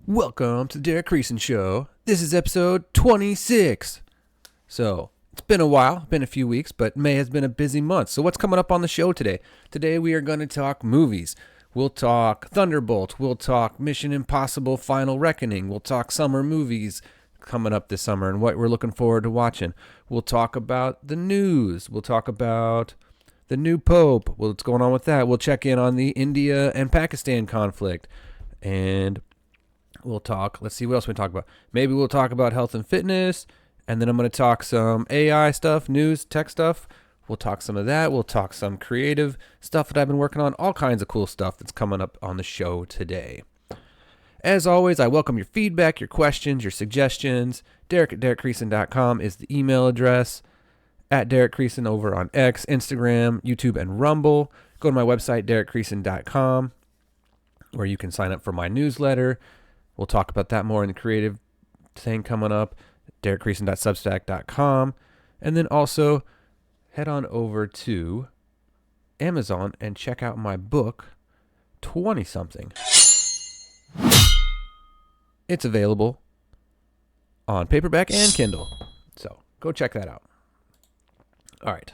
Welcome to the Derek Creason Show. This is episode 26. So, it's been a while, been a few weeks, but May has been a busy month. So what's coming up on the show today? Today we are going to talk movies. We'll talk Thunderbolts. We'll talk Mission Impossible Final Reckoning. We'll talk summer movies coming up this summer and what we're looking forward to watching. We'll talk about the news. We'll talk about the new Pope. What's going on with that? We'll check in on the India and Pakistan conflict. And we'll talk, let's see what else we talk about. Maybe we'll talk about health and fitness, and then I'm going to talk some AI stuff, news, tech stuff. We'll talk some of that. We'll talk some creative stuff that I've been working on, all kinds of cool stuff that's coming up on the show today. As always, I welcome your feedback, your questions, your suggestions. Derek@derekcreason.com is the email address. At Derek Creason over on X, Instagram, YouTube, and Rumble. Go to my website, derekcreason.com, where you can sign up for my newsletter. We'll talk about that more in the creative thing coming up, derekcreason.substack.com. And then also head on over to Amazon and check out my book, 20-something. It's available on paperback and Kindle. So go check that out. All right.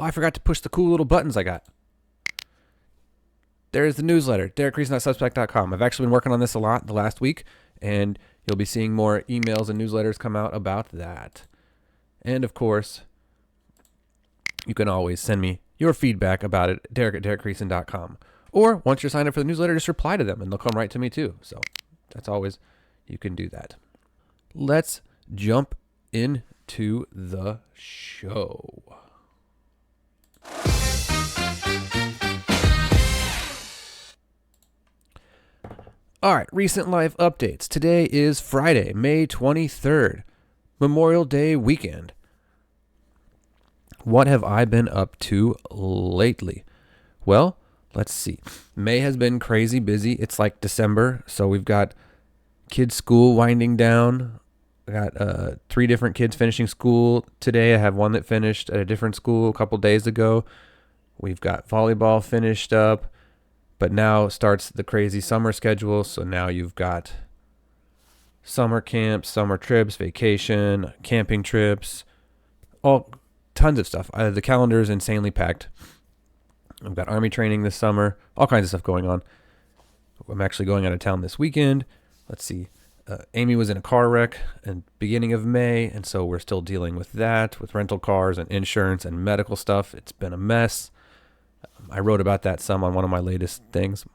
Oh, I forgot to push the cool little buttons I got. There's the newsletter, derekcreason.substack.com. I've actually been working on this a lot the last week, and you'll be seeing more emails and newsletters come out about that. And, of course, you can always send me your feedback about it, derek@derekcreason.com. Or, once you're signed up for the newsletter, just reply to them, and they'll come right to me, too. So, that's always, you can do that. Let's jump into the show. All right, recent life updates. Today is Friday, May 23rd, Memorial Day weekend. What have I been up to lately? Well, let's see. May has been crazy busy. It's like December, so we've got kids' school winding down. I got 3 different kids finishing school today. I have one that finished at a different school a couple days ago. We've got volleyball finished up. But now starts the crazy summer schedule. So now you've got summer camps, summer trips, vacation, camping trips, all tons of stuff. The calendar is insanely packed. I've got army training this summer, all kinds of stuff going on. I'm actually going out of town this weekend. Let's see. Amy was in a car wreck at the beginning of May, and so we're still dealing with that, with rental cars and insurance and medical stuff. It's been a mess. I wrote about that some on one of my latest things.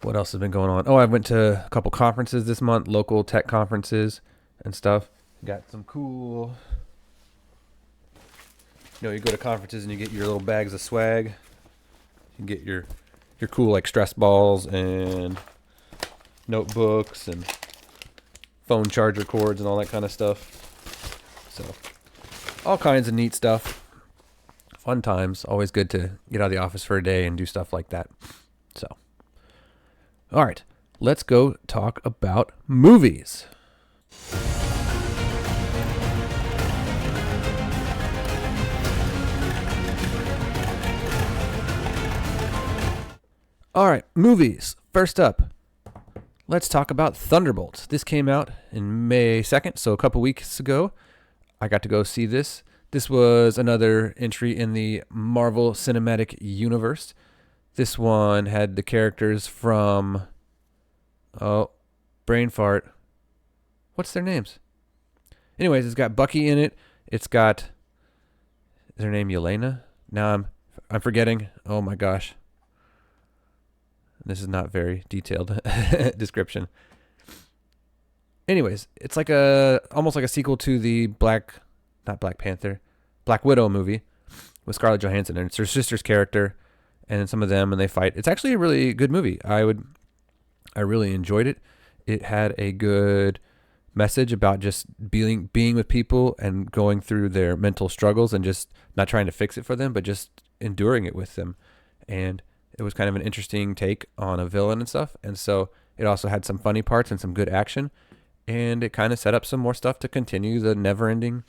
What else has been going on? Oh, I went to a couple conferences this month, local tech conferences and stuff. Got some cool, you go to conferences and you get your little bags of swag. You get your cool like stress balls and notebooks and phone charger cords and all that kind of stuff. So all kinds of neat stuff. Fun times. Always good to get out of the office for a day and do stuff like that. So, all right, let's go talk about movies. All right, movies. First up, let's talk about Thunderbolts. This came out in May 2nd, so a couple weeks ago. I got to go see this. This was another entry in the Marvel Cinematic Universe. This one had the characters from, brain fart. What's their names? Anyways, it's got Bucky in it. It's got, is her name Yelena? Now I'm forgetting. Oh my gosh. This is not very detailed description. Anyways, it's like almost like a sequel to the Black Widow movie with Scarlett Johansson, and it's her sister's character and some of them, and they fight. It's actually a really good movie. I really enjoyed it. It had a good message about just being with people and going through their mental struggles and just not trying to fix it for them, but just enduring it with them. And it was kind of an interesting take on a villain and stuff. And so it also had some funny parts and some good action, and it kind of set up some more stuff to continue the never-ending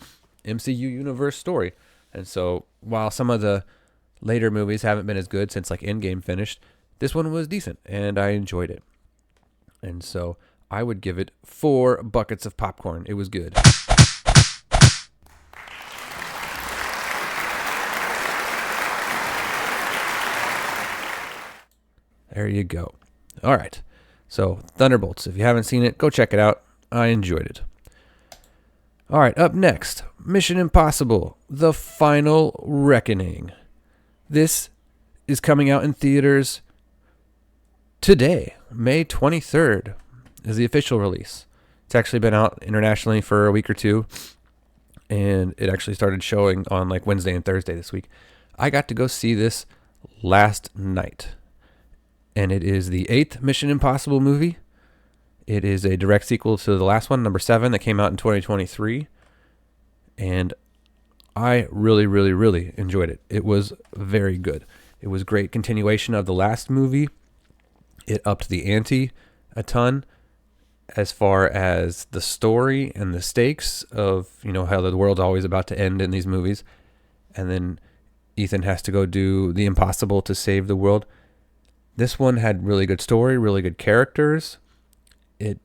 MCU universe story. And so while some of the later movies haven't been as good since like Endgame finished, this one was decent and I enjoyed it. And so I would give it 4 buckets of popcorn. It was good. There you go. All right. So, Thunderbolts. If you haven't seen it, go check it out. I enjoyed it. All right, up next, Mission Impossible: The Final Reckoning. This is coming out in theaters today, May 23rd, is the official release. It's actually been out internationally for a week or two, and it actually started showing on like Wednesday and Thursday this week. I got to go see this last night, and it is the 8th Mission Impossible movie. It is a direct sequel to the last one, number 7, that came out in 2023, and I really, really, really enjoyed it. It was very good. It was great continuation of the last movie. It upped the ante a ton as far as the story and the stakes of, how the world's always about to end in these movies. And then Ethan has to go do the impossible to save the world. This one had really good story, really good characters. It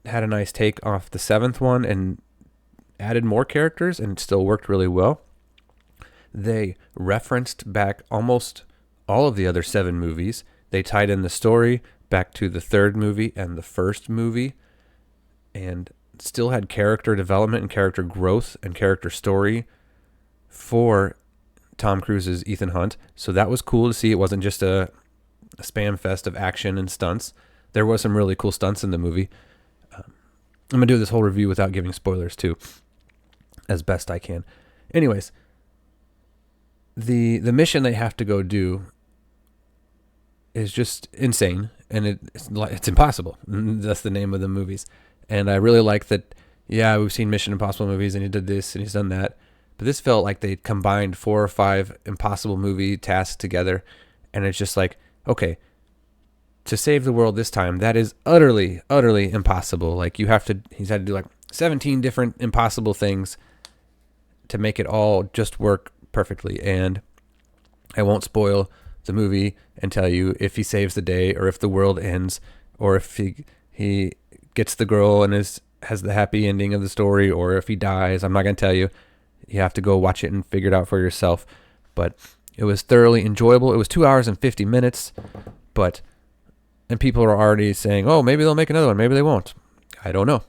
had a nice take off the 7th one and added more characters, and it still worked really well. They referenced back almost all of the other 7 movies. They tied in the story back to the 3rd movie and the 1st movie, and still had character development and character growth and character story for Tom Cruise's Ethan Hunt. So that was cool to see. It wasn't just a spam fest of action and stunts. There was some really cool stunts in the movie. I'm going to do this whole review without giving spoilers too, as best I can. Anyways, the mission they have to go do is just insane, and it's impossible. That's the name of the movies. And I really like that, yeah, we've seen Mission Impossible movies, and he did this, and he's done that. But this felt like they combined 4 or 5 impossible movie tasks together, and it's just like, okay, to save the world this time, that is utterly, utterly impossible. Like, he's had to do like 17 different impossible things to make it all just work perfectly. And I won't spoil the movie and tell you if he saves the day or if the world ends or if he gets the girl and has the happy ending of the story or if he dies. I'm not going to tell you. You have to go watch it and figure it out for yourself. But it was thoroughly enjoyable. It was 2 hours and 50 minutes, and people are already saying, oh, maybe they'll make another one. Maybe they won't. I don't know.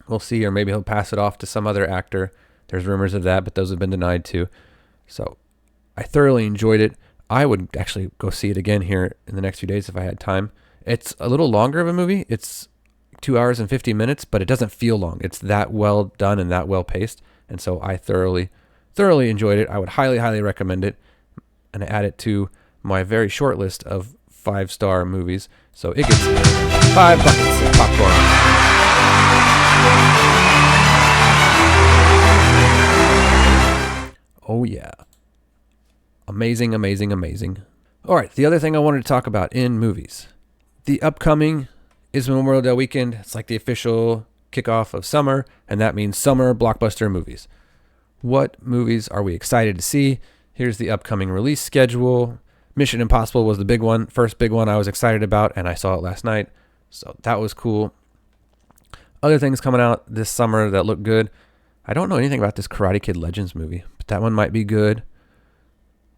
We'll see, or maybe he'll pass it off to some other actor. There's rumors of that, but those have been denied too. So I thoroughly enjoyed it. I would actually go see it again here in the next few days if I had time. It's a little longer of a movie. It's 2 hours and 50 minutes, but it doesn't feel long. It's that well done and that well paced. And so I thoroughly, thoroughly enjoyed it. I would highly, highly recommend it and add it to my very short list of 5-star movies. So it gets 5 buckets of popcorn. Oh yeah. Amazing, amazing, amazing. All right, the other thing I wanted to talk about in movies. The upcoming is Memorial Day weekend. It's like the official kickoff of summer, and that means summer blockbuster movies. What movies are we excited to see? Here's the upcoming release schedule. Mission Impossible was the big one, first big one I was excited about, and I saw it last night, so that was cool. Other things coming out this summer that look good. I don't know anything about this Karate Kid Legends movie, but that one might be good.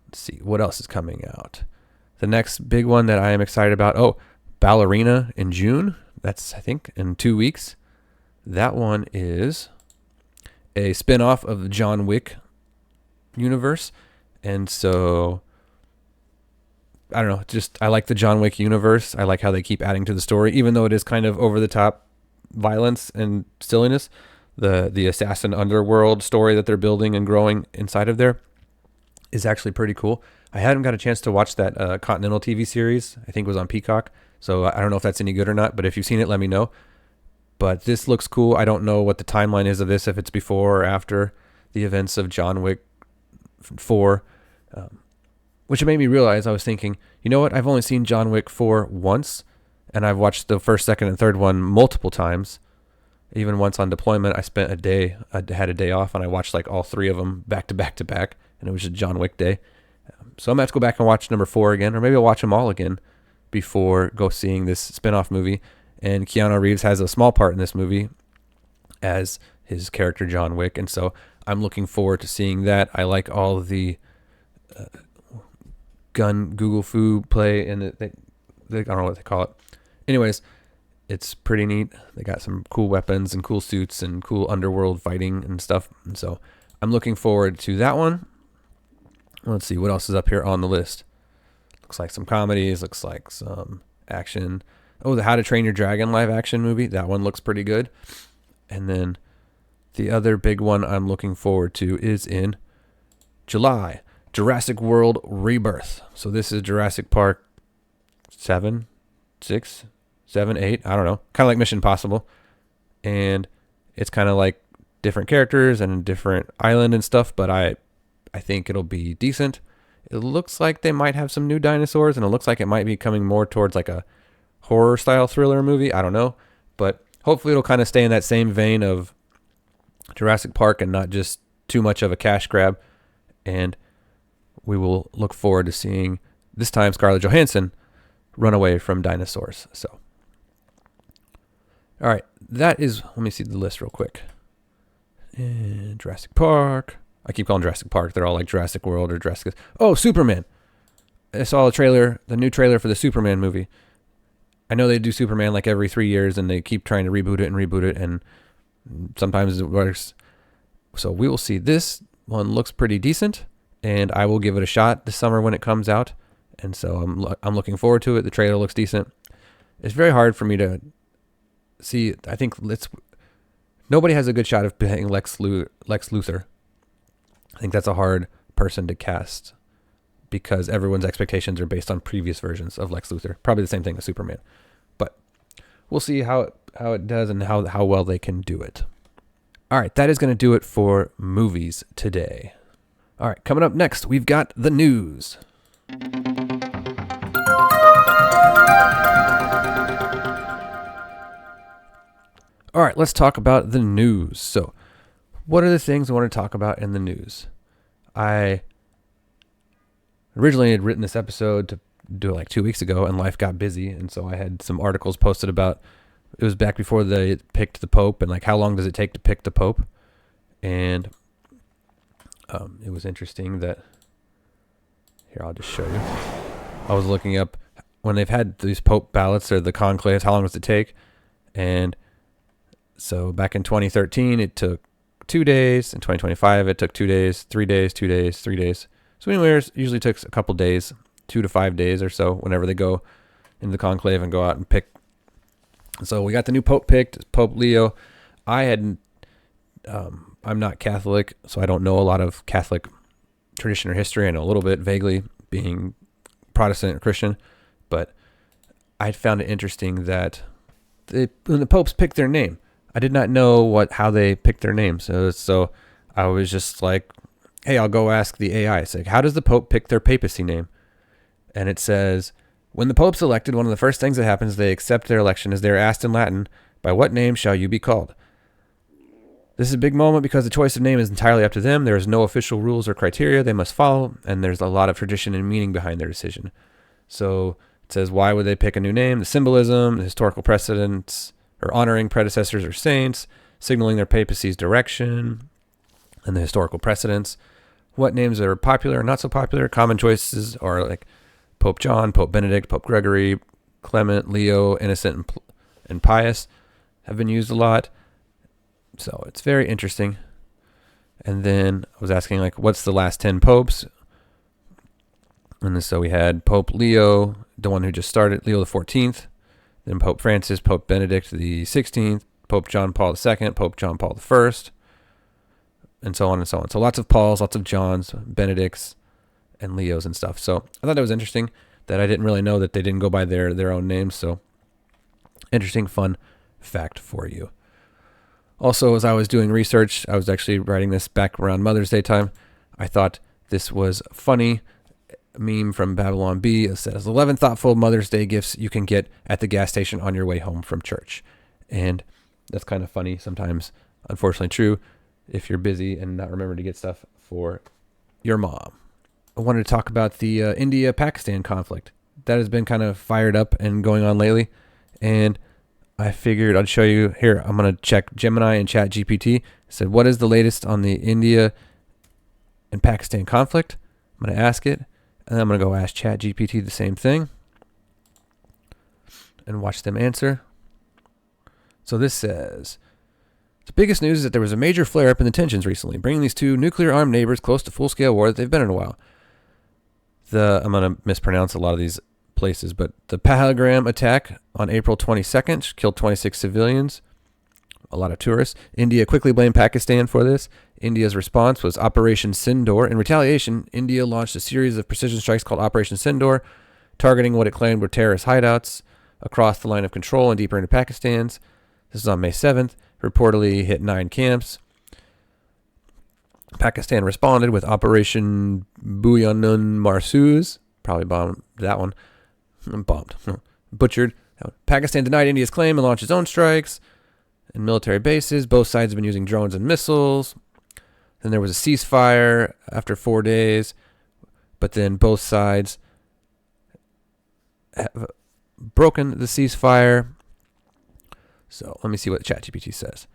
Let's see, what else is coming out? The next big one that I am excited about, Ballerina in June. That's, I think, in 2 weeks. That one is a spin-off of the John Wick universe. And so, I don't know, I like the John Wick universe. I like how they keep adding to the story, even though it is kind of over-the-top violence and silliness. The assassin underworld story that they're building and growing inside of there is actually pretty cool. I hadn't got a chance to watch that Continental TV series. I think it was on Peacock. So I don't know if that's any good or not, but if you've seen it, let me know. But this looks cool. I don't know what the timeline is of this, if it's before or after the events of John Wick 4, which made me realize, I was thinking, you know what? I've only seen John Wick 4 once, and I've watched the first, second, and third one multiple times. Even once on deployment, I spent a day, I had a day off, and I watched like all 3 of them back to back to back, and it was just John Wick day. So I'm going to have to go back and watch number 4 again, or maybe I'll watch them all again before go seeing this spin-off movie. and Keanu Reeves has a small part in this movie as his character John Wick, and so I'm looking forward to seeing that. I like all of the gun Google Fu play, and I don't know what they call it. Anyways, it's pretty neat. They got some cool weapons and cool suits and cool underworld fighting and stuff, and so I'm looking forward to that one. Let's see what else is up here on the list. Looks like some comedies, looks like some action. Oh, the How to Train Your Dragon live action movie. That one looks pretty good. And then the other big one I'm looking forward to is in July, Jurassic World Rebirth. So this is Jurassic Park 7, 6, 7, 8. I don't know. Kind of like Mission Impossible. And it's kind of like different characters and a different island and stuff, but I think it'll be decent. It looks like they might have some new dinosaurs, and it looks like it might be coming more towards like a horror style thriller movie. I don't know, but hopefully it'll kind of stay in that same vein of Jurassic Park and not just too much of a cash grab. And we will look forward to seeing this time Scarlett Johansson run away from dinosaurs. So, all right, that is, let me see the list real quick. And Jurassic Park. I keep calling Jurassic Park. They're all like Jurassic World or Jurassic. Oh, Superman. I saw a trailer, the new trailer for the Superman movie. I know they do Superman like every 3 years, and they keep trying to reboot it, and sometimes it works. So we will see. This one looks pretty decent, and I will give it a shot this summer when it comes out. And so I'm looking forward to it. The trailer looks decent. It's very hard for me to see. I think nobody has a good shot of playing Lex Luthor. I think that's a hard person to cast because everyone's expectations are based on previous versions of Lex Luthor. Probably the same thing as Superman. But we'll see how it does and how well they can do it. All right, that is going to do it for movies today. All right, coming up next, we've got the news. All right, let's talk about the news. So, what are the things I want to talk about in the news? I originally had written this episode to do it like 2 weeks ago, and life got busy, and so I had some articles posted about, it was back before they picked the Pope, and like how long does it take to pick the Pope? And it was interesting that, here, I'll just show you. I was looking up when they've had these Pope ballots or the conclaves, how long does it take? And so back in 2013, it took 2 days. In 2025, it took 2 days, 3 days, 2 days, 3 days. So anywhere, it usually takes a couple days, 2 to 5 days or so, whenever they go into the conclave and go out and pick. So we got the new Pope picked, Pope Leo. I'm not Catholic, so I don't know a lot of Catholic tradition or history. I know a little bit vaguely, being Protestant or Christian, but I found it interesting that when the popes pick their name, I did not know how they picked their name. So I was just like, hey, I'll go ask the AI. It's like, how does the Pope pick their papacy name? And it says, when the Pope's elected, one of the first things that happens, they accept their election as they're asked in Latin, by what name shall you be called? This is a big moment because the choice of name is entirely up to them. There is no official rules or criteria they must follow, and there's a lot of tradition and meaning behind their decision. So it says, why would they pick a new name? The symbolism, the historical precedents, or honoring predecessors or saints, signaling their papacy's direction, and the historical precedents. What names are popular or not so popular? Common choices are like Pope John, Pope Benedict, Pope Gregory, Clement, Leo, Innocent, and Pius have been used a lot. So it's very interesting. And then I was asking, like, what's the last 10 popes? And so we had Pope Leo, the one who just started, Leo the 14th. Then Pope Francis, Pope Benedict the 16th, Pope John Paul II, Pope John Paul I, and so on and so on. So lots of Pauls, lots of Johns, Benedicts, and Leos and stuff. So I thought that was interesting that I didn't really know that they didn't go by their own names. So interesting, fun fact for you. Also, as I was doing research, I was actually writing this back around Mother's Day time. I thought this was funny. Meme from Babylon Bee. It says 11 thoughtful Mother's Day gifts you can get at the gas station on your way home from church. And that's kind of funny sometimes, unfortunately true, if you're busy and not remember to get stuff for your mom. I wanted to talk about the India-Pakistan conflict. That has been kind of fired up and going on lately. And I figured I'd show you here. I'm going to check Gemini and ChatGPT. I said, what is the latest on the India and Pakistan conflict? I'm going to ask it, and then I'm going to go ask ChatGPT the same thing and watch them answer. So this says, the biggest news is that there was a major flare-up in the tensions recently, bringing these two nuclear-armed neighbors close to full-scale war that they've been in a while. I'm going to mispronounce a lot of these places, but the Pahalgam attack on April 22nd killed 26 civilians, a lot of tourists. India quickly blamed Pakistan for this. India's response was Operation Sindoor. In retaliation, India launched a series of precision strikes called Operation Sindoor, targeting what it claimed were terrorist hideouts across the line of control and deeper into Pakistan's. This is on May 7th. Reportedly hit 9 camps. Pakistan responded with Operation Buyanun Marsuz. Probably bombed that one. Bombed. Butchered. Pakistan denied India's claim and launched its own strikes in military bases. Both sides have been using drones and missiles. Then there was a ceasefire after 4 days. But then both sides have broken the ceasefire. So let me see what ChatGPT says.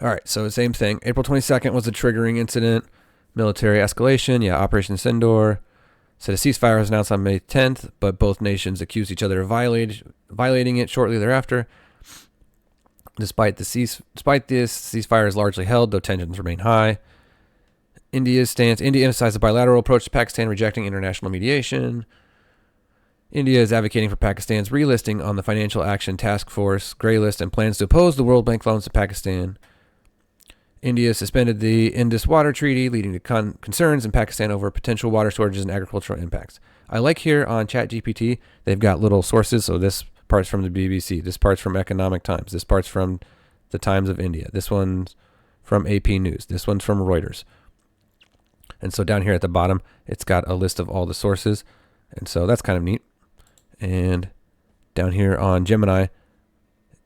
All right, so same thing. April 22nd was a triggering incident. Military escalation. Yeah, Operation Sindoor. Said a ceasefire was announced on May 10th, but both nations accused each other of violating it shortly thereafter. Despite this, ceasefire is largely held, though tensions remain high. India emphasized a bilateral approach to Pakistan, rejecting international mediation. India is advocating for Pakistan's relisting on the Financial Action Task Force Grey List and plans to oppose the World Bank loans to Pakistan. India suspended the Indus Water Treaty, leading to concerns in Pakistan over potential water shortages and agricultural impacts. I like here on ChatGPT, they've got little sources. So this part's from the BBC. This part's from Economic Times. This part's from the Times of India. This one's from AP News. This one's from Reuters. And so down here at the bottom, it's got a list of all the sources. And so that's kind of neat. And down here on Gemini,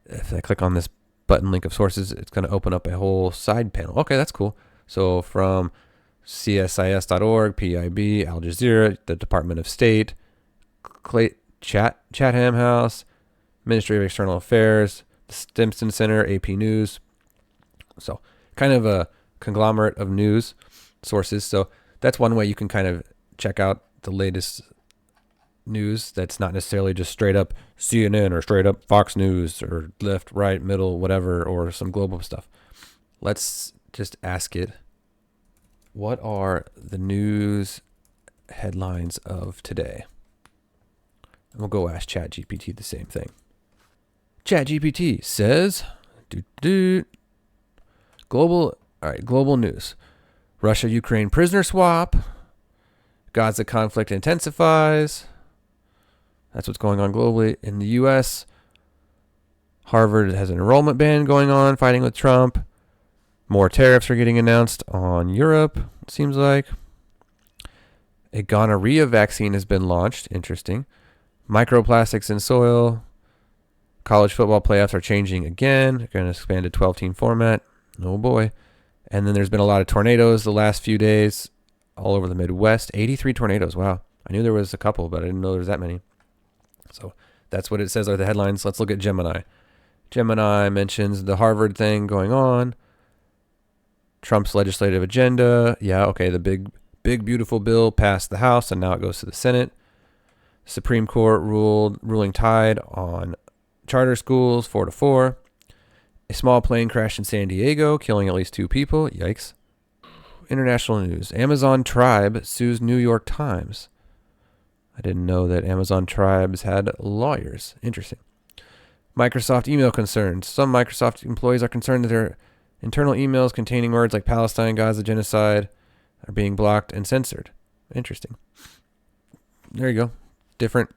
if I click on this button link of sources, it's going to open up a whole side panel. Okay, that's cool. So from csis.org, PIB, Al Jazeera, the Department of State, Chatham House, Ministry of External Affairs, the Stimson Center, AP News. So kind of a conglomerate of news sources. So that's one way you can kind of check out the latest news that's not necessarily just straight up CNN or straight up Fox News or left, right, middle, whatever, or some global stuff. Let's just ask it, what are the news headlines of today? And we'll go ask ChatGPT the same thing. ChatGPT says, global news. Russia-Ukraine prisoner swap. Gaza conflict intensifies. That's what's going on globally. In the U.S., Harvard has an enrollment ban going on, fighting with Trump. More tariffs are getting announced on Europe, it seems like. A gonorrhea vaccine has been launched. Interesting. Microplastics in soil. College football playoffs are changing again. They're going to expand to 12-team format. Oh, boy. And then there's been a lot of tornadoes the last few days all over the Midwest. 83 tornadoes. Wow. I knew there was a couple, but I didn't know there was that many. So that's what it says are the headlines. Let's look at Gemini. Gemini mentions the Harvard thing going on. Trump's legislative agenda. Yeah, okay, the big, beautiful bill passed the House, and now it goes to the Senate. Supreme Court ruling tied on charter schools 4-4. A small plane crashed in San Diego, killing at least 2 people. Yikes. International news. Amazon tribe sues New York Times. I didn't know that Amazon tribes had lawyers. Interesting. Microsoft email concerns. Some Microsoft employees are concerned that their internal emails containing words like Palestine, Gaza, genocide are being blocked and censored. Interesting. There you go. Different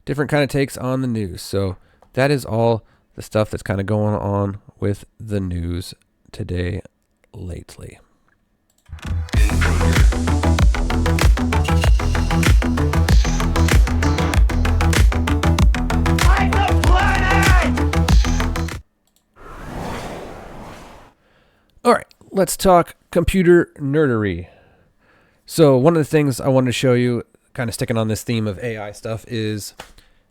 kind of takes on the news. So that is all the stuff that's kind of going on with the news today lately. All right, let's talk computer nerdery. So one of the things I wanted to show you, kind of sticking on this theme of AI stuff, is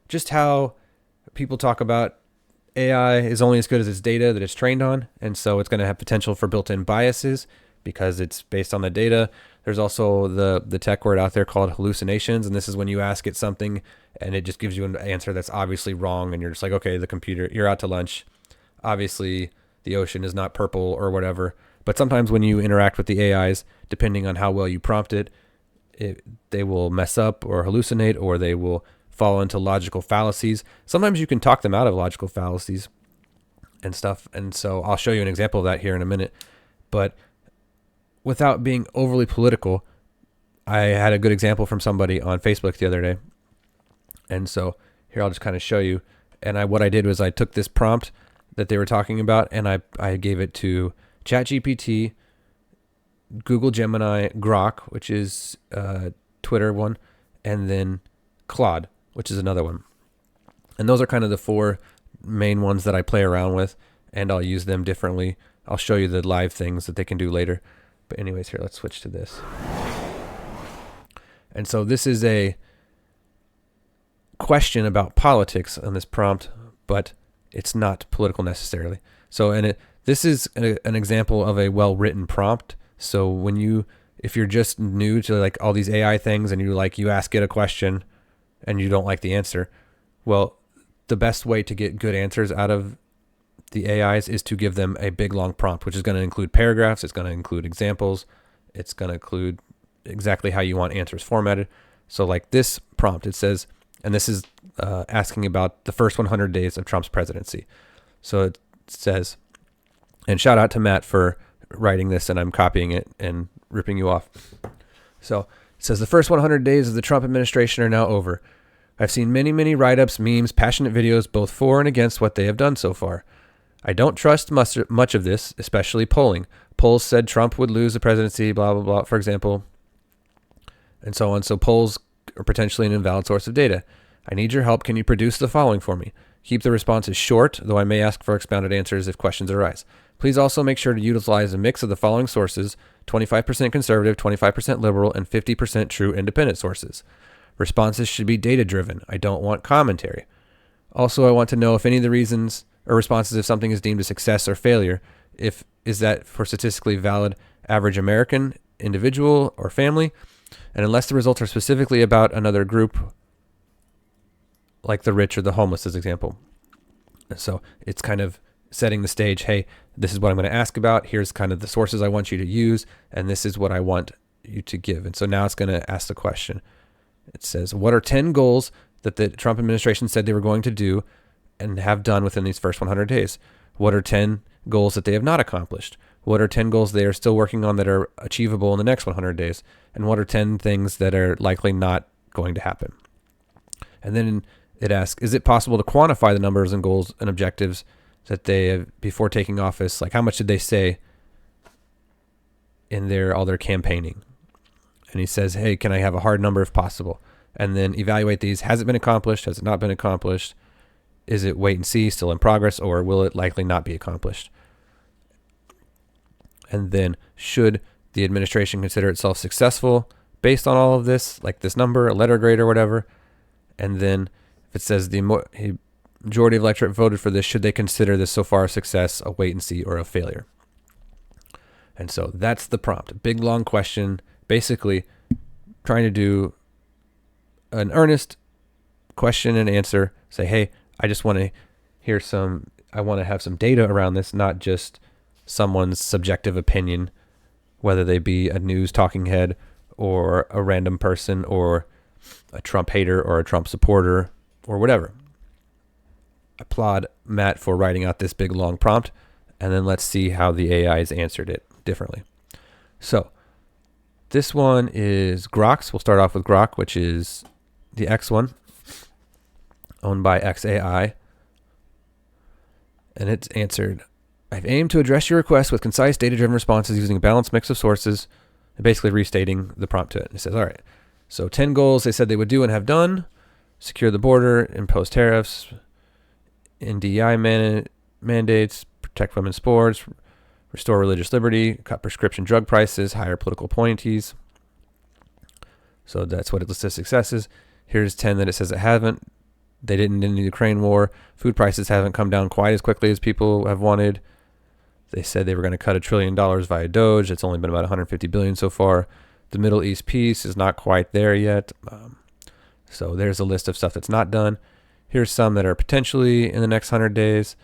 just how people talk about AI is only as good as its data that it's trained on, and so it's going to have potential for built-in biases because it's based on the data. There's also the tech word out there called hallucinations, and this is when you ask it something and it just gives you an answer that's obviously wrong, and you're just like, okay, the computer, you're out to lunch. Obviously, the ocean is not purple or whatever. But sometimes when you interact with the AIs, depending on how well you prompt it, they will mess up or hallucinate, or they will fall into logical fallacies. Sometimes you can talk them out of logical fallacies and stuff. And so I'll show you an example of that here in a minute. But without being overly political, I had a good example from somebody on Facebook the other day. And so here I'll just kind of show you. And what I did was I took this prompt that they were talking about and I gave it to ChatGPT, Google Gemini, Grok, which is Twitter one, and then Claude, which is another one. And those are kind of the four main ones that I play around with, and I'll use them differently. I'll show you the live things that they can do later. But anyways, here, let's switch to this. And so this is a question about politics on this prompt, but it's not political necessarily. So, this is an example of a well-written prompt. So if you're just new to like all these AI things and you ask it a question and you don't like the answer, well, the best way to get good answers out of the AIs is to give them a big long prompt, which is going to include paragraphs. It's going to include examples. It's going to include exactly how you want answers formatted. So like this prompt, it says, and this is asking about the first 100 days of Trump's presidency. So it says, and shout out to Matt for writing this, and I'm copying it and ripping you off. So it says, the first 100 days of the Trump administration are now over. I've seen many, many write-ups, memes, passionate videos, both for and against what they have done so far. I don't trust much of this, especially polling. Polls said Trump would lose the presidency, blah, blah, blah, for example, and so on. So polls are potentially an invalid source of data. I need your help. Can you produce the following for me? Keep the responses short, though I may ask for expounded answers if questions arise. Please also make sure to utilize a mix of the following sources: 25% conservative, 25% liberal, and 50% true independent sources. Responses should be data-driven. I don't want commentary. Also, I want to know if any of the reasons or responses if something is deemed a success or failure, is that for statistically valid average American, individual, or family, and unless the results are specifically about another group, like the rich or the homeless as example. So it's kind of setting the stage. Hey, this is what I'm going to ask about. Here's kind of the sources I want you to use, and this is what I want you to give. And so now it's going to ask the question. It says, what are 10 goals that the Trump administration said they were going to do and have done within these first 100 days? What are 10 goals that they have not accomplished? What are 10 goals they are still working on that are achievable in the next 100 days? And what are 10 things that are likely not going to happen? And then it asks, is it possible to quantify the numbers and goals and objectives that they have before taking office? Like, how much did they say in all their campaigning? And he says, hey, can I have a hard number if possible? And then evaluate these. Has it been accomplished? Has it not been accomplished? Is it wait and see, still in progress, or will it likely not be accomplished? And then should the administration consider itself successful based on all of this, like this number, a letter grade or whatever? And then if it says the majority of electorate voted for this, should they consider this so far a success, a wait and see, or a failure? And so that's the prompt. A big, long question, basically trying to do an earnest question and answer. Say, hey, I just want to I want to have some data around this, not just someone's subjective opinion, whether they be a news talking head or a random person or a Trump hater or a Trump supporter or whatever. Applaud Matt for writing out this big long prompt, and then let's see how the AIs answered it differently. So this one is Grok's. We'll start off with Grok, which is the X one, owned by XAI. And it's answered, I've aimed to address your request with concise data-driven responses using a balanced mix of sources, and basically restating the prompt to it. It says, all right, so 10 goals they said they would do and have done: secure the border, impose tariffs, NDI mandates, protect women's sports, restore religious liberty, cut prescription drug prices, hire political appointees. So that's what it lists as successes. Here's 10 that it says it haven't they didn't in the Ukraine war. Food prices haven't come down quite as quickly as people have wanted. They said they were going to cut $1 trillion via Doge. It's only been about 150 billion so far. The Middle East peace is not quite there yet. So there's a list of stuff that's not done. Here's some that are potentially in the next 100 days.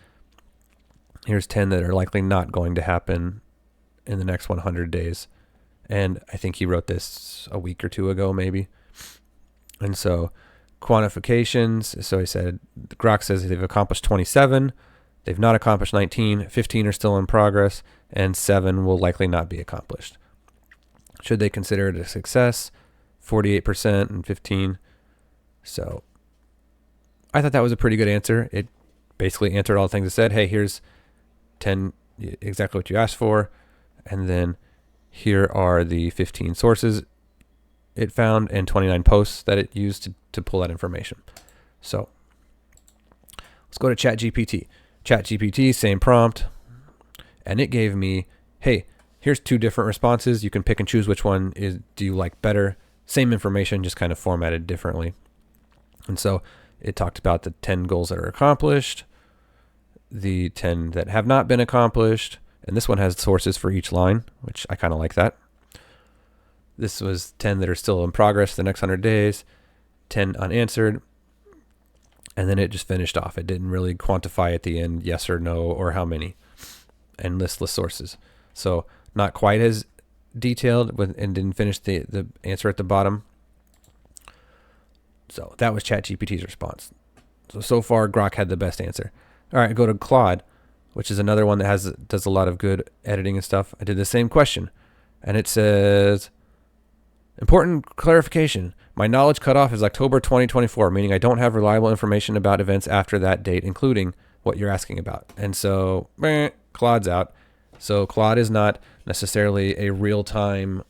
Here's 10 that are likely not going to happen in the next 100 days. And I think he wrote this a week or two ago, maybe. And so quantifications. So he said, Grok says they've accomplished 27. They've not accomplished 19. 15 are still in progress. And 7 will likely not be accomplished. Should they consider it a success? 48% and 15. So I thought that was a pretty good answer. It basically answered all the things it said. Hey, here's 10, exactly what you asked for. And then here are the 15 sources it found and 29 posts that it used to pull that information. So let's go to ChatGPT. ChatGPT, same prompt. And it gave me, hey, here's 2 different responses. You can pick and choose which one do you like better. Same information, just kind of formatted differently. And so it talked about the 10 goals that are accomplished, the 10 that have not been accomplished, and this one has sources for each line, which I kind of like that. This was 10 that are still in progress the next 100 days, 10 unanswered, and then it just finished off. It didn't really quantify at the end yes or no or how many, and listless sources. So not quite as detailed and didn't finish the answer at the bottom. So that was ChatGPT's response. So far, Grok had the best answer. All right, go to Claude, which is another one that does a lot of good editing and stuff. I did the same question, and it says, important clarification. My knowledge cutoff is October 2024, meaning I don't have reliable information about events after that date, including what you're asking about. And so, Claude's out. So Claude is not necessarily a real-time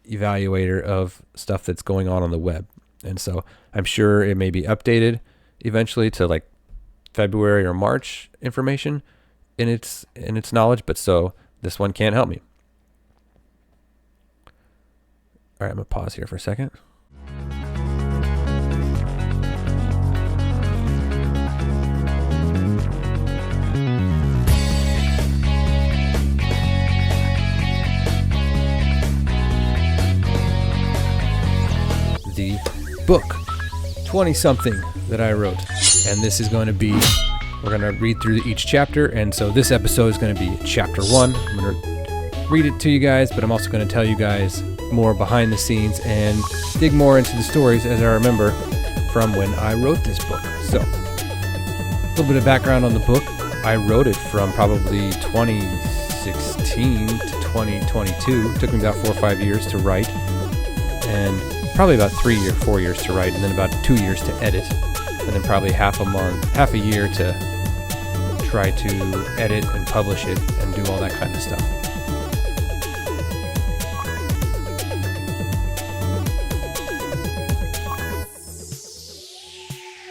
evaluator of stuff that's going on the web. And so I'm sure it may be updated eventually to like February or March information in its knowledge, but so this one can't help me. All right, I'm gonna pause here for a second. The book 20-something that I wrote, and this is going to be, we're going to read through each chapter, and so this episode is going to be chapter 1. I'm going to read it to you guys, but I'm also going to tell you guys more behind the scenes and dig more into the stories as I remember from when I wrote this book. So a little bit of background on the book. I wrote it from probably 2016 to 2022. It took me about 4 or 5 years to write, and probably about 4 years to write, and then about 2 years to edit, and then probably half a year to try to edit and publish it and do all that kind of stuff.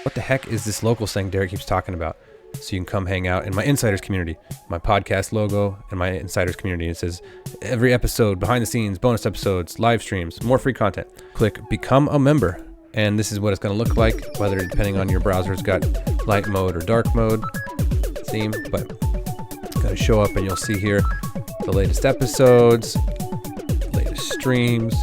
What the heck is this local thing Derek keeps talking about? So you can come hang out in my insiders community, my podcast logo, and my insiders community. It says every episode, behind the scenes, bonus episodes, live streams, more free content. Click become a member, and this is what it's going to look like, whether depending on your browser's got light mode or dark mode theme, but it's going to show up and you'll see here the latest episodes, latest streams,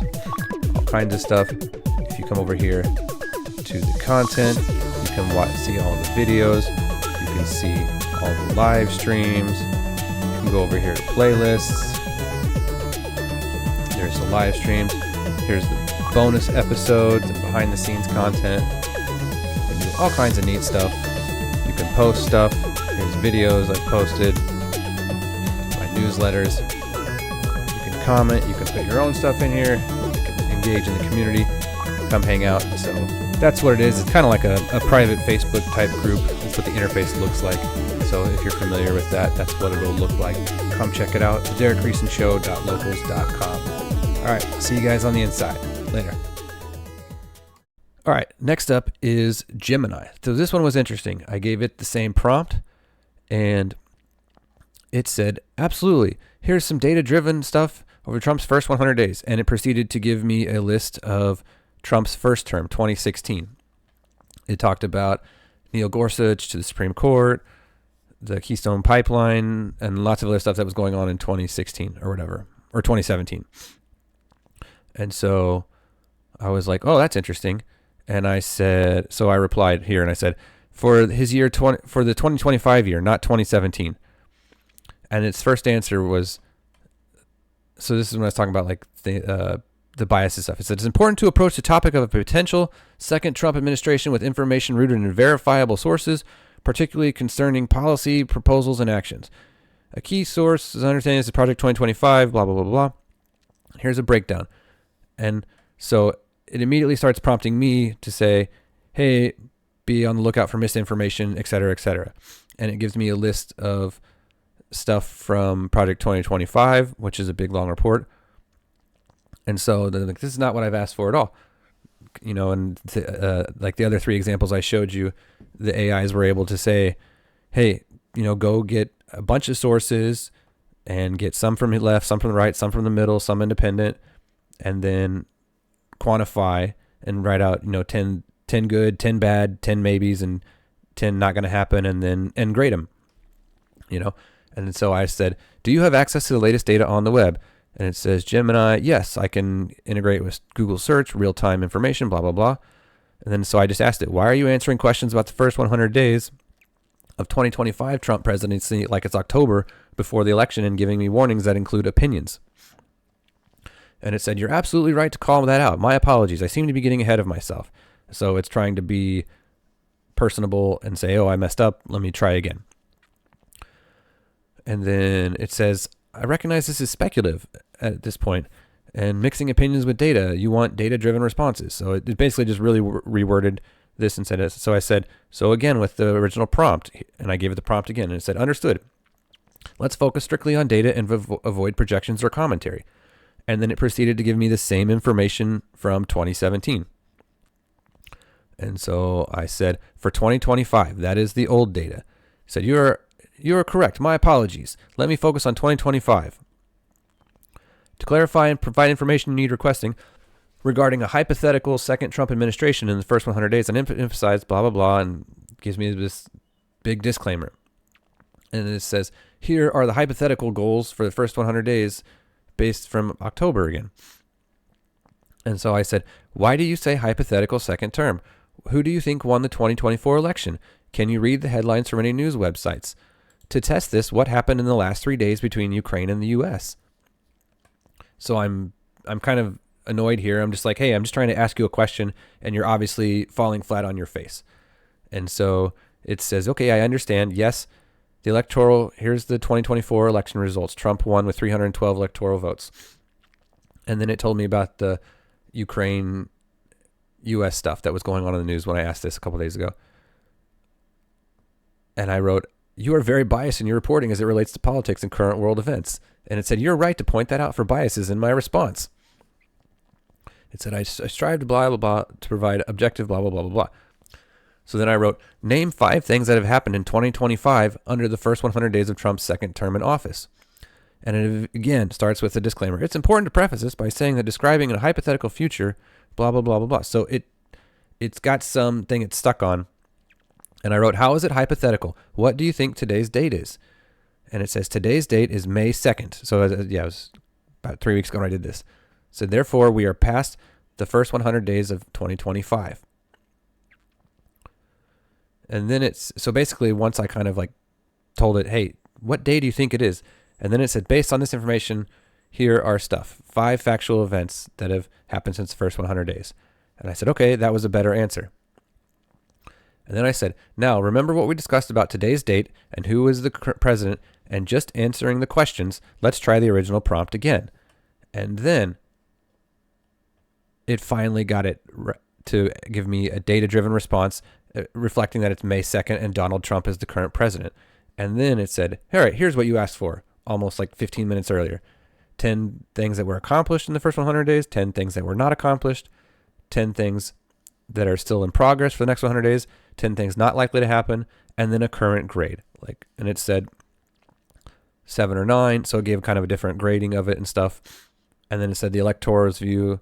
all kinds of stuff. If you come over here to the content, you can see all the videos. You can see all the live streams. You can go over here to playlists. There's the live streams. Here's the bonus episodes and behind the scenes content. You can do all kinds of neat stuff. You can post stuff. Here's videos I've posted. My newsletters. You can comment. You can put your own stuff in here. You can engage in the community. Come hang out. So that's what it is. It's kind of like a private Facebook type group. That's what the interface looks like. So if you're familiar with that, that's what it'll look like. Come check it out. DerekReesonShow.locals.com. All right. See you guys on the inside. Later. All right. Next up is Gemini. So this one was interesting. I gave it the same prompt, and it said, absolutely, here's some data-driven stuff over Trump's first 100 days. And it proceeded to give me a list of Trump's first term, 2016. It talked about Neil Gorsuch to the Supreme Court, the Keystone Pipeline, and lots of other stuff that was going on in 2016 or whatever, or 2017. And so I was like, oh, that's interesting. And I said, so I replied here and I said, for his year, for the 2025 year, not 2017. And its first answer was, so this is when I was talking about like the biases stuff. It said, it's important to approach the topic of a potential second Trump administration with information rooted in verifiable sources, particularly concerning policy, proposals, and actions. A key source is understanding this is Project 2025, blah, blah, blah, blah. Here's a breakdown. And so it immediately starts prompting me to say, hey, be on the lookout for misinformation, et cetera, et cetera. And it gives me a list of stuff from Project 2025, which is a big, long report. And so like, this is not what I've asked for at all. And like the other three examples I showed you, the AIs were able to say, hey, go get a bunch of sources and get some from the left, some from the right, some from the middle, some independent, and then quantify and write out, 10 good, 10 bad, 10 maybes, and 10 not going to happen, and grade them, And so I said, do you have access to the latest data on the web? And it says, Gemini, yes, I can integrate with Google search, real-time information, blah, blah, blah. And then so I just asked it, why are you answering questions about the first 100 days of 2025 Trump presidency like it's October before the election and giving me warnings that include opinions? And it said, you're absolutely right to call that out. My apologies. I seem to be getting ahead of myself. So it's trying to be personable and say, oh, I messed up. Let me try again. And then it says, I recognize this is speculative at this point and mixing opinions with data. You want data-driven responses. So it basically just really reworded this and said, so I said, so again with the original prompt, and I gave it the prompt again, and it said, understood. Let's focus strictly on data and avoid projections or commentary. And then it proceeded to give me the same information from 2017. And so I said, for 2025, that is the old data. It said, you are correct. My apologies. Let me focus on 2025. To clarify and provide information you need requesting regarding a hypothetical second Trump administration in the first 100 days, and emphasize blah, blah, blah, and gives me this big disclaimer. And it says, here are the hypothetical goals for the first 100 days based from October again. And so I said, why do you say hypothetical second term? Who do you think won the 2024 election? Can you read the headlines from any news websites? To test this, what happened in the last 3 days between Ukraine and the U.S.? So I'm kind of annoyed here. I'm just like, hey, I'm just trying to ask you a question, and you're obviously falling flat on your face. And so it says, okay, I understand. Yes, here's the 2024 election results. Trump won with 312 electoral votes. And then it told me about the Ukraine U.S. stuff that was going on in the news when I asked this a couple days ago. And I wrote, you are very biased in your reporting as it relates to politics and current world events. And it said, you're right to point that out for biases in my response. It said, I strive to blah, blah, blah, to provide objective blah, blah, blah, blah, blah. So then I wrote, name 5 things that have happened in 2025 under the first 100 days of Trump's second term in office. And it again starts with a disclaimer. It's important to preface this by saying that describing a hypothetical future, blah, blah, blah, blah, blah. So it's got something it's stuck on. And I wrote, how is it hypothetical? What do you think today's date is? And it says today's date is May 2nd. So it was about 3 weeks ago when I did this. So therefore, we are past the first 100 days of 2025. And then so basically once I kind of like told it, hey, what day do you think it is? And then it said, based on this information, here are 5 factual events that have happened since the first 100 days. And I said, okay, that was a better answer. And then I said, now remember what we discussed about today's date and who is the president and just answering the questions. Let's try the original prompt again. And then it finally got it to give me a data-driven response reflecting that it's May 2nd and Donald Trump is the current president. And then it said, all right, here's what you asked for almost like 15 minutes earlier. 10 things that were accomplished in the first 100 days, 10 things that were not accomplished, 10 things that are still in progress for the next 100 days, 10 things not likely to happen, and then a current grade. And it said 7 or 9, so it gave kind of a different grading of it and stuff. And then it said the electorate's view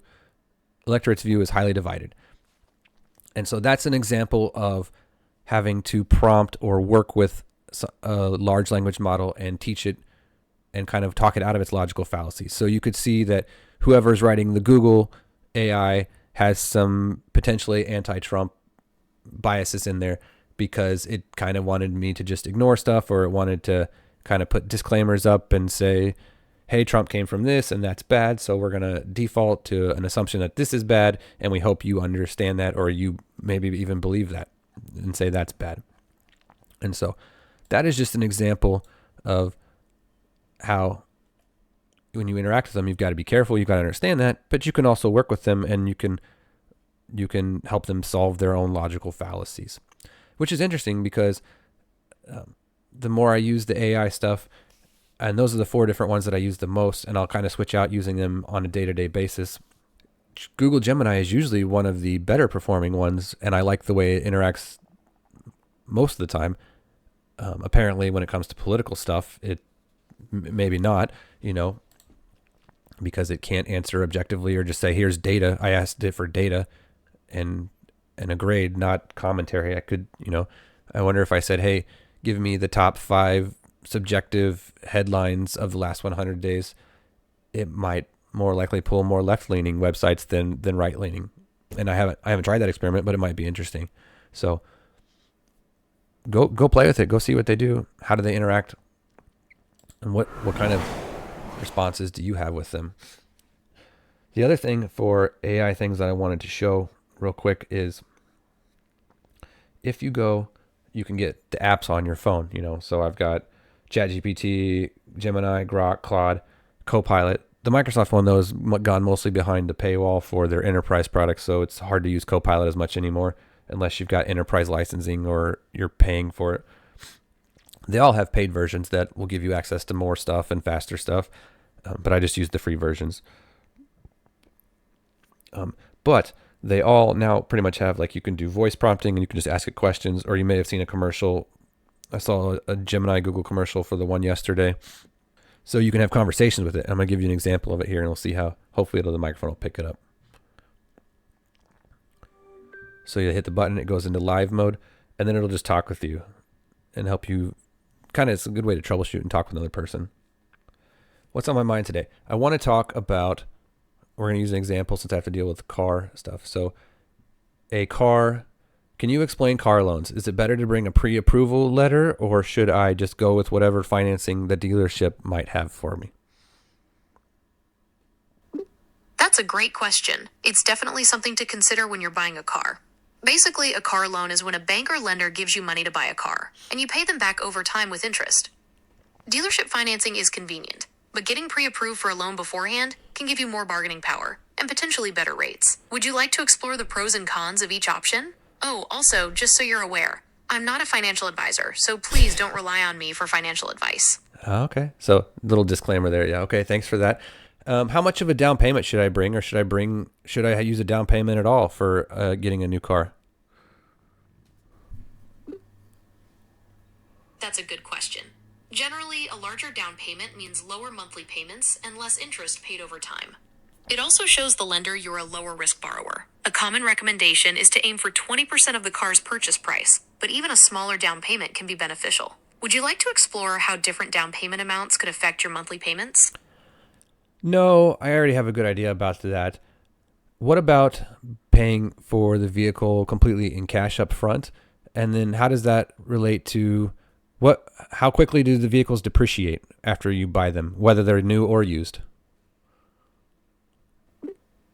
is highly divided. And so that's an example of having to prompt or work with a large language model and teach it and kind of talk it out of its logical fallacies. So you could see that whoever's writing the Google AI has some potentially anti-Trump biases in there because it kind of wanted me to just ignore stuff, or it wanted to kind of put disclaimers up and say, hey, Trump came from this and that's bad, so we're going to default to an assumption that this is bad, and we hope you understand that, or you maybe even believe that and say that's bad. And so that is just an example of how when you interact with them, you've got to be careful, you've got to understand that, but you can also work with them and you can help them solve their own logical fallacies, which is interesting because the more I use the AI stuff, and those are the 4 different ones that I use the most, and I'll kind of switch out using them on a day-to-day basis. Google Gemini is usually one of the better performing ones, and I like the way it interacts most of the time. Apparently, when it comes to political stuff, it maybe not, because it can't answer objectively or just say, here's data. I asked it for data and a grade, not commentary. I could, I wonder if I said, hey, give me the top 5 subjective headlines of the last 100 days, it might more likely pull more left-leaning websites than right-leaning. And I haven't tried that experiment, but it might be interesting. So go play with it. Go see what they do. How do they interact? And what kind of responses do you have with them? The other thing for AI things that I wanted to show real quick is if you can get the apps on your phone, So I've got ChatGPT, Gemini, Grok, Claude, Copilot. The Microsoft one, though, has gone mostly behind the paywall for their enterprise products, so it's hard to use Copilot as much anymore unless you've got enterprise licensing or you're paying for it. They all have paid versions that will give you access to more stuff and faster stuff, but I just use the free versions. But they all now pretty much have, you can do voice prompting and you can just ask it questions, or you may have seen a commercial. I saw a Gemini Google commercial for the one yesterday. So you can have conversations with it. I'm going to give you an example of it here, and we'll see how, hopefully the microphone will pick it up. So you hit the button, it goes into live mode, and then it'll just talk with you and help you. It's a good way to troubleshoot and talk with another person. What's on my mind today? I want to talk about, we're going to use an example since I have to deal with car stuff. So a car, can you explain car loans? Is it better to bring a pre-approval letter, or should I just go with whatever financing the dealership might have for me? That's a great question. It's definitely something to consider when you're buying a car. Basically, a car loan is when a bank or lender gives you money to buy a car, and you pay them back over time with interest. Dealership financing is convenient, but getting pre-approved for a loan beforehand can give you more bargaining power and potentially better rates. Would you like to explore the pros and cons of each option? Oh, also, just so you're aware, I'm not a financial advisor, so please don't rely on me for financial advice. Okay. So little disclaimer there. Yeah. Okay. Thanks for that. How much of a down payment should I bring, or should I use a down payment at all for getting a new car? That's a good question. Generally, a larger down payment means lower monthly payments and less interest paid over time. It also shows the lender you're a lower risk borrower. A common recommendation is to aim for 20% of the car's purchase price, but even a smaller down payment can be beneficial. Would you like to explore how different down payment amounts could affect your monthly payments? No, I already have a good idea about that. What about paying for the vehicle completely in cash up front? And then how does that relate to how quickly do the vehicles depreciate after you buy them, whether they're new or used?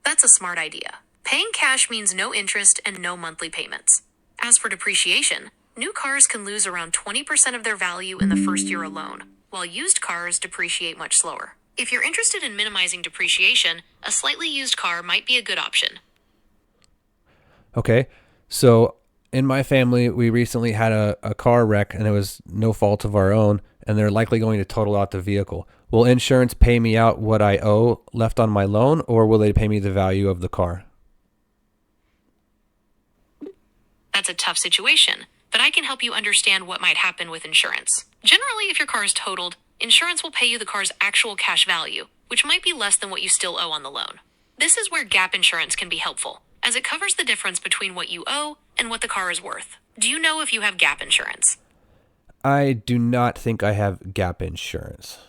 That's a smart idea. Paying cash means no interest and no monthly payments. As for depreciation, new cars can lose around 20% of their value in the first year alone, while used cars depreciate much slower. If you're interested in minimizing depreciation, a slightly used car might be a good option. Okay, so in my family, we recently had a car wreck, and it was no fault of our own, and they're likely going to total out the vehicle. Will insurance pay me out what I owe left on my loan, or will they pay me the value of the car? That's a tough situation, but I can help you understand what might happen with insurance. Generally, if your car is totaled, insurance will pay you the car's actual cash value, which might be less than what you still owe on the loan. This is where gap insurance can be helpful. as it covers the difference between what you owe and what the car is worth. Do you know if you have gap insurance? I do not think I have gap insurance.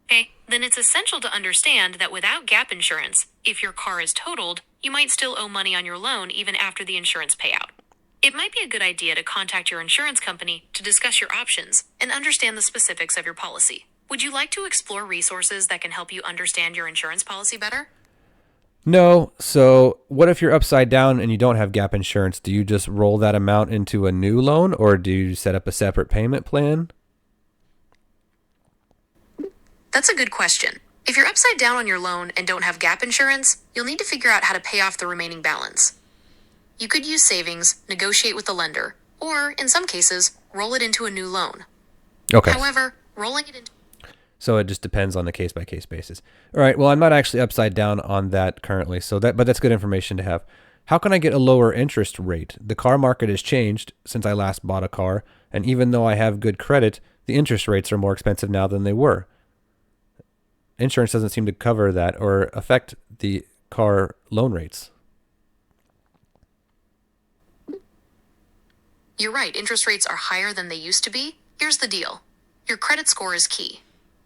Okay, then it's essential to understand that without gap insurance, if your car is totaled, you might still owe money on your loan even after the insurance payout. It might be a good idea to contact your insurance company to discuss your options and understand the specifics of your policy. Would you like to explore resources that can help you understand your insurance policy better? No. So what if you're upside down and you don't have gap insurance? Do you just roll that amount into a new loan, or do you set up a separate payment plan? That's a good question. If you're upside down on your loan and don't have gap insurance, you'll need to figure out how to pay off the remaining balance. You could use savings, negotiate with the lender, or, in some cases, roll it into a new loan. Okay. However, rolling it into So it just depends on the case by case basis. All right. Well, I'm not actually upside down on that currently. But that's good information to have. How can I get a lower interest rate? The car market has changed since I last bought a car. And even though I have good credit, the interest rates are more expensive now than they were. Insurance doesn't seem to cover that or affect the car loan rates. You're right, interest rates are higher than they used to be. Here's the deal. Your credit score is key.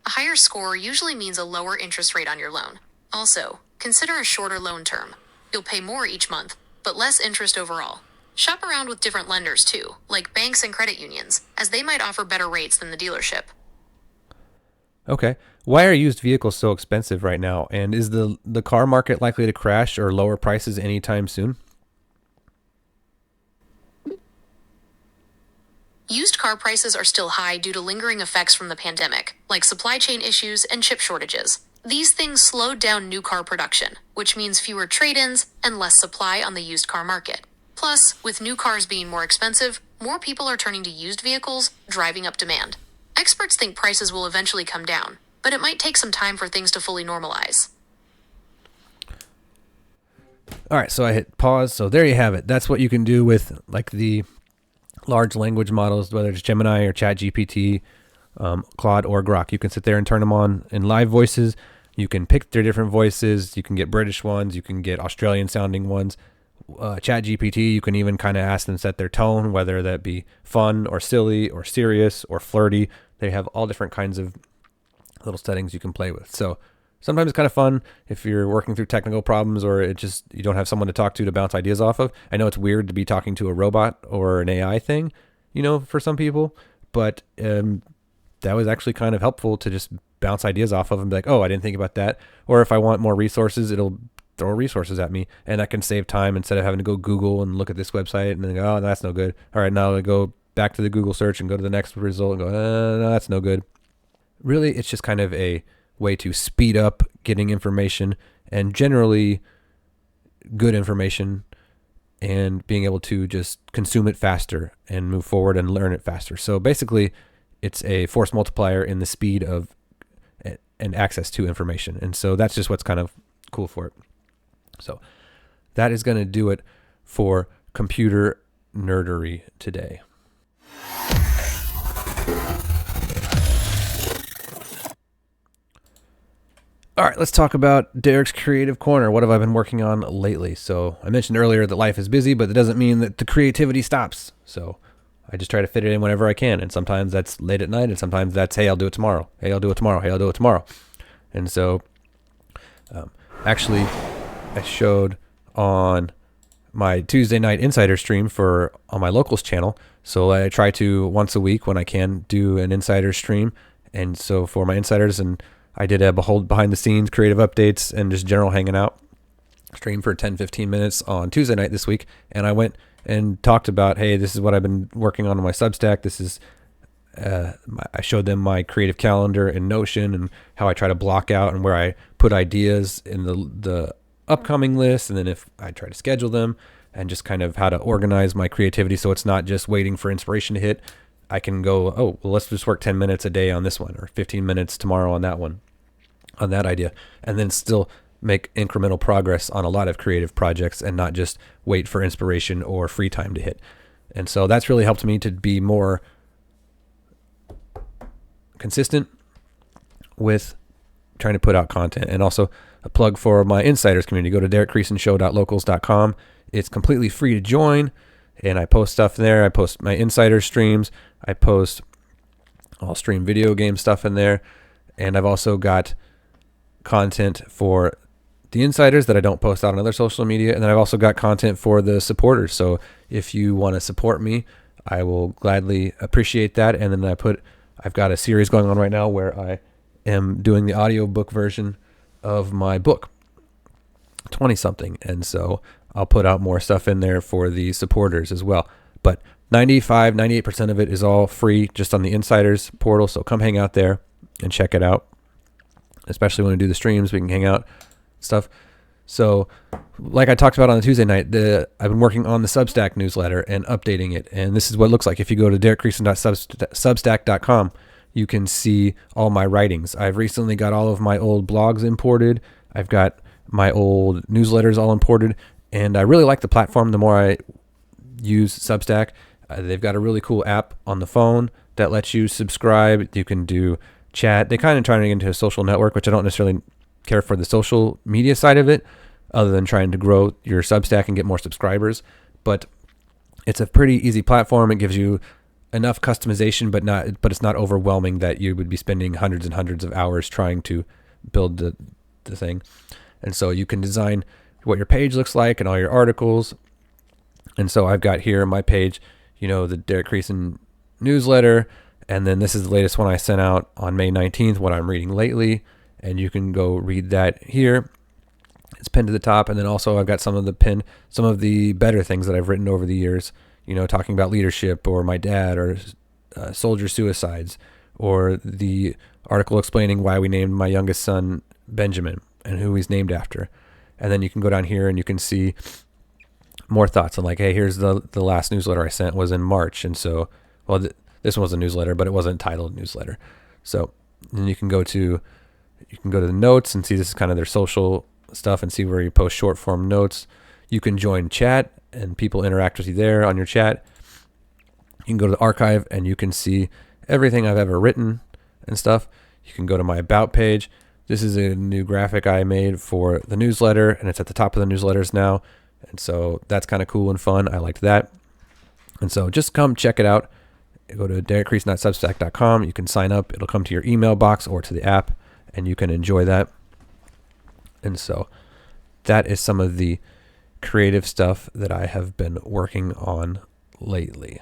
A higher score usually means a lower interest rate on your loan. Also, consider a shorter loan term. You'll pay more each month, but less interest overall. Shop around with different lenders too, like banks and credit unions, as they might offer better rates than the dealership. Okay. Why are used vehicles so expensive right now? And is the car market likely to crash or lower prices anytime soon? Used car prices are still high due to lingering effects from the pandemic, like supply chain issues and chip shortages. These things slowed down new car production, which means fewer trade-ins and less supply on the used car market. Plus, with new cars being more expensive, more people are turning to used vehicles, driving up demand. Experts think prices will eventually come down, but it might take some time for things to fully normalize. All right, so I hit pause. So there you have it. That's what you can do with like the large language models, whether it's Gemini or ChatGPT, Claude or Grok. You can sit there and turn them on in live voices. You can pick their different voices. You can get British ones. You can get Australian sounding ones. ChatGPT, you can even kind of ask them to set their tone, whether that be fun or silly or serious or flirty. They have all different kinds of little settings you can play with. So sometimes it's kind of fun if you're working through technical problems or it just you don't have someone to talk to bounce ideas off of. I know it's weird to be talking to a robot or an AI thing, for some people, but that was actually kind of helpful to just bounce ideas off of and be like, oh, I didn't think about that. Or if I want more resources, it'll throw resources at me and I can save time instead of having to go Google and look at this website and then go, oh, that's no good. All right, now I go back to the Google search and go to the next result and go, no, that's no good. Really, it's just kind of a way to speed up getting information and generally good information and being able to just consume it faster and move forward and learn it faster. So basically, it's a force multiplier in the speed of and access to information. And so that's just what's kind of cool for it. So that is going to do it for computer nerdery today. All right, let's talk about Derek's Creative Corner. What have I been working on lately? So I mentioned earlier that life is busy, but that doesn't mean that the creativity stops. So I just try to fit it in whenever I can. And sometimes that's late at night, and sometimes that's, hey, I'll do it tomorrow. Hey, I'll do it tomorrow. Hey, I'll do it tomorrow. And so actually, I showed on my Tuesday night insider stream on my locals channel. So I try to once a week when I can do an insider stream. And so for my insiders, and I did a behind the scenes creative updates and just general hanging out stream for 10-15 minutes on Tuesday night this week. And I went and talked about, hey, this is what I've been working on my Substack. This is I showed them my creative calendar in Notion and how I try to block out and where I put ideas in the upcoming list, and then if I try to schedule them, and just kind of how to organize my creativity so it's not just waiting for inspiration to hit. I can go, oh, well, let's just work 10 minutes a day on this one or 15 minutes tomorrow on that one, on that idea, and then still make incremental progress on a lot of creative projects and not just wait for inspiration or free time to hit. And so that's really helped me to be more consistent with trying to put out content. And also a plug for my insiders community. Go to derekcreasonshow.locals.com. It's completely free to join, and I post stuff there. I post my insider streams. I'll stream video game stuff in there, and I've also got content for the insiders that I don't post out on other social media, and then I've also got content for the supporters. So if you want to support me, I will gladly appreciate that. And then I've got a series going on right now where I am doing the audiobook version of my book, 20 something, and so I'll put out more stuff in there for the supporters as well. But 98% of it is all free just on the insiders portal, so come hang out there and check it out. Especially when we do the streams, we can hang out stuff. So like I talked about on the Tuesday night, I've been working on the Substack newsletter and updating it, and this is what it looks like. If you go to derekcreason.substack.com, you can see all my writings. I've recently got all of my old blogs imported. I've got my old newsletters all imported, and I really like the platform the more I use Substack. They've got a really cool app on the phone that lets you subscribe. You can do chat. They kind of trying to get into a social network, which I don't necessarily care for the social media side of it, other than trying to grow your Substack and get more subscribers. But it's a pretty easy platform. It gives you enough customization, but it's not overwhelming that you would be spending hundreds and hundreds of hours trying to build the thing. And so you can design what your page looks like and all your articles. And so I've got here my page, the Derek Creason newsletter, and then this is the latest one I sent out on May 19th, what I'm reading lately, and you can go read that here. It's pinned to the top, and then also I've got some of the better things that I've written over the years, talking about leadership or my dad or soldier suicides, or the article explaining why we named my youngest son Benjamin and who he's named after. And then you can go down here and you can see more thoughts on, like, hey, here's the last newsletter I sent was in March. And so, this one was a newsletter, but it wasn't titled newsletter. So then you can go to the notes and see this is kind of their social stuff and see where you post short form notes. You can join chat and people interact with you there on your chat. You can go to the archive and you can see everything I've ever written and stuff. You can go to my about page. This is a new graphic I made for the newsletter, and it's at the top of the newsletters now. And so that's kind of cool and fun. I liked that. And so just come check it out. Go to derekcreason.substack.com. You can sign up. It'll come to your email box or to the app, and you can enjoy that. And so that is some of the creative stuff that I have been working on lately.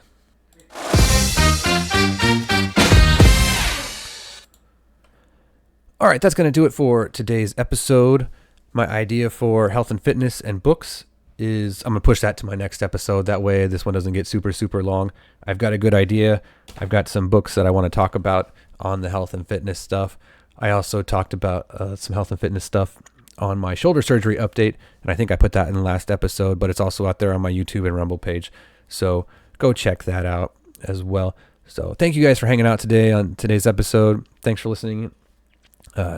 All right, that's going to do it for today's episode. My idea for health and fitness and books is I'm going to push that to my next episode. That way this one doesn't get super, super long. I've got a good idea. I've got some books that I want to talk about on the health and fitness stuff. I also talked about some health and fitness stuff on my shoulder surgery update, and I think I put that in the last episode, but it's also out there on my YouTube and Rumble page. So go check that out as well. So thank you guys for hanging out today on today's episode. Thanks for listening.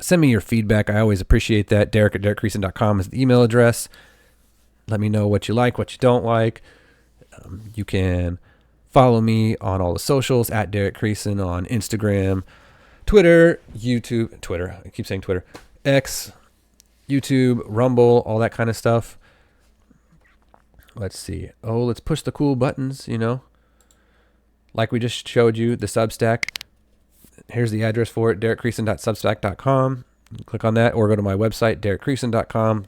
Send me your feedback. I always appreciate that. Derek@derekcreason.com is the email address. Let me know what you like, what you don't like. You can follow me on all the socials at Derek Creason on Instagram, Twitter, YouTube, I keep saying Twitter, X, YouTube, Rumble, all that kind of stuff. Let's see. Let's push the cool buttons, like we just showed you, the Substack. Here's the address for it, derekcreason.substack.com. Click on that or go to my website, derekcreason.com.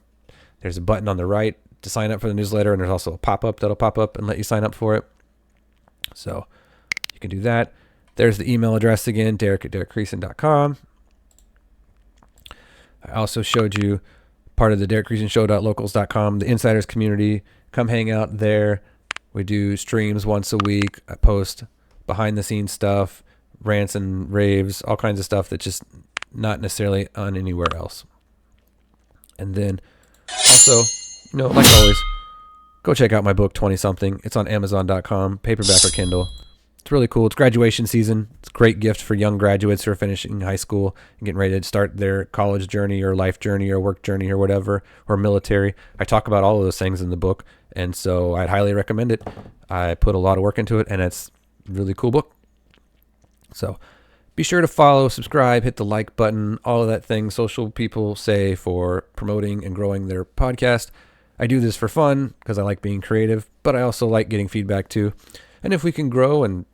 There's a button on the right to sign up for the newsletter, and there's also a pop-up that'll pop up and let you sign up for it. So you can do that. There's the email address again, derek@derekcreason.com. I also showed you part of the derekcreasonshow.locals.com, the insiders community. Come hang out there. We do streams once a week. I post behind-the-scenes stuff, rants and raves, all kinds of stuff that's just not necessarily on anywhere else. And then also, like always, go check out my book, 20 something. It's on Amazon.com, paperback or Kindle. It's really cool. It's graduation season. It's a great gift for young graduates who are finishing high school and getting ready to start their college journey or life journey or work journey or whatever, or military. I talk about all of those things in the book, and so I'd highly recommend it. I put a lot of work into it, and it's a really cool book. So Be sure to follow, subscribe, hit the like button, all of that thing social people say for promoting and growing their podcast. I do this for fun because I like being creative, but I also like getting feedback too. And if we can grow and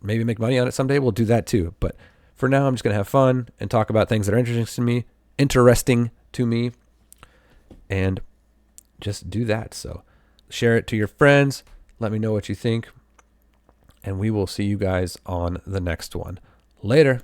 maybe make money on it someday, we'll do that too. But for now, I'm just going to have fun and talk about things that are interesting to me, and just do that. So share it to your friends. Let me know what you think. And we will see you guys on the next one. Later.